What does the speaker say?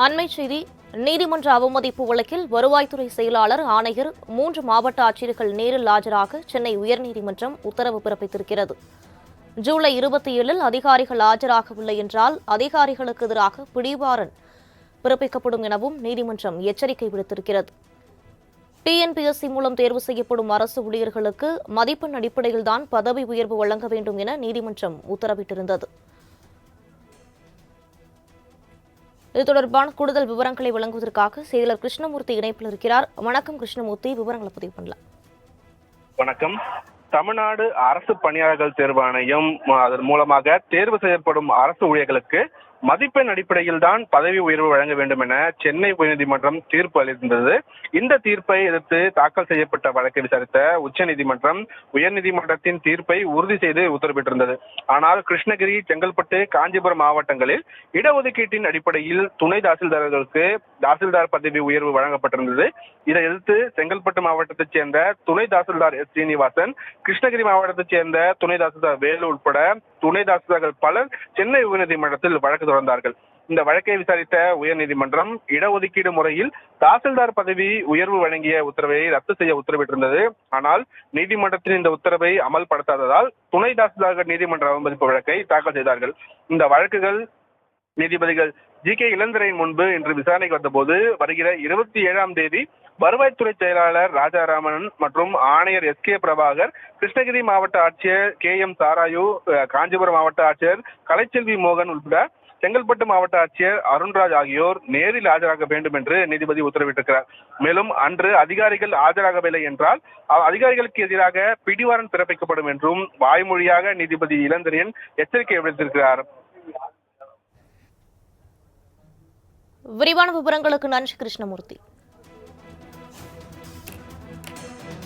அண்மை செய்தி. நீதிமன்ற அவமதிப்பு வழக்கில் வருவாய்த்துறை செயலாளர், ஆணையர், 3 மாவட்ட ஆட்சியர்கள் நேரில் ஆஜராக சென்னை உயர்நீதிமன்றம் உத்தரவு பிறப்பித்திருக்கிறது. ஜூலை 27-ல் அதிகாரிகள் ஆஜராகவில்லை என்றால் அதிகாரிகளுக்கு எதிராக பிடிவாரண்ட் பிறப்பிக்கப்படும் எனவும் நீதிமன்றம் எச்சரிக்கை விடுத்திருக்கிறது. டிஎன்பிஎஸ்சி மூலம் தேர்வு செய்யப்படும் அரசு ஊழியர்களுக்கு மதிப்பெண் அடிப்படையில்தான் பதவி உயர்வு வழங்க வேண்டும் என நீதிமன்றம் உத்தரவிட்டிருந்தது. இது தொடர்பான கூடுதல் விவரங்களை வழங்குவதற்காக செயலர் கிருஷ்ணமூர்த்தி இணைப்பில் இருக்கிறார். வணக்கம் கிருஷ்ணமூர்த்தி, விவரங்களை பதிவு பண்ணலாம். வணக்கம். தமிழ்நாடு அரசு பணியாளர்கள் தேர்வாணையம் அதன் மூலமாக தேர்வு செய்யப்படும் அரசு ஊழியர்களுக்கு மதிப்பெண் அடிப்படையில் தான் பதவி உயர்வு வழங்க வேண்டும் என சென்னை உயர்நீதிமன்றம் தீர்ப்பு அளித்திருந்தது. இந்த தீர்ப்பை எதிர்த்து தாக்கல் செய்யப்பட்ட வழக்கை விசாரித்த உச்சநீதிமன்றம் உயர்நீதிமன்றத்தின் தீர்ப்பை உறுதி செய்து உத்தரவிட்டிருந்தது. ஆனால் கிருஷ்ணகிரி, செங்கல்பட்டு, காஞ்சிபுரம் மாவட்டங்களில் இடஒதுக்கீட்டின் அடிப்படையில் துணை தாசில்தார்களுக்கு தாசில்தார் பதவி உயர்வு வழங்கப்பட்டிருந்தது. இதை எதிர்த்து செங்கல்பட்டு மாவட்டத்தைச் சேர்ந்த துணை தாசில்தார் எஸ். சீனிவாசன், கிருஷ்ணகிரி மாவட்டத்தைச் சேர்ந்த துணை தாசில்தார் வேலு உட்பட துணை தாசில்தார்கள் பலர் சென்னை உயர்நீதிமன்றத்தில் வழக்கு தொடர்ந்தார்கள். இந்த வழக்கை விசாரித்த உயர்நீதிமன்றம் இடஒதுக்கீடு முறையில் தாசில்தார் பதவி உயர்வு வழங்கிய உத்தரவை ரத்து செய்ய உத்தரவிட்டிருந்தது. ஆனால் நீதிமன்றத்தின் இந்த உத்தரவை அமல்படுத்தாததால் துணை தாசில்தார்கள் நீதிமன்ற அவமதிப்பு வழக்கை தாக்கல் செய்தார்கள். இந்த வழக்குகள் நீதிபதிகள் ஜி.கே. இளந்திரையின் முன்பு இன்று விசாரணைக்கு வந்தபோது வருகிற 27ஆம் தேதி வருவாய்த்துறை செயலாளர் ராஜாராமன் மற்றும் ஆணையர் எஸ்.கே. பிரபாகர், கிருஷ்ணகிரி மாவட்ட ஆட்சியர் கே.எம். சாராயு, காஞ்சிபுரம் மாவட்ட ஆட்சியர் கலைச்செல்வி மோகன் உட்பட செங்கல்பட்டு மாவட்ட ஆட்சியர் அருண்ராஜ் ஆகியோர் நேரில் ஆஜராக வேண்டும் என்று நீதிபதி உத்தரவிட்டிருக்கிறார். மேலும் அன்று அதிகாரிகள் ஆஜராகவில்லை என்றால் அதிகாரிகளுக்கு எதிராக பிடிவாரண்ட் பிறப்பிக்கப்படும் என்றும் வாய்மொழியாக நீதிபதி இளந்திரையன் எச்சரிக்கை விடுத்திருக்கிறார். விரிவான விவரங்களுக்கு நன்றி கிருஷ்ணமூர்த்தி.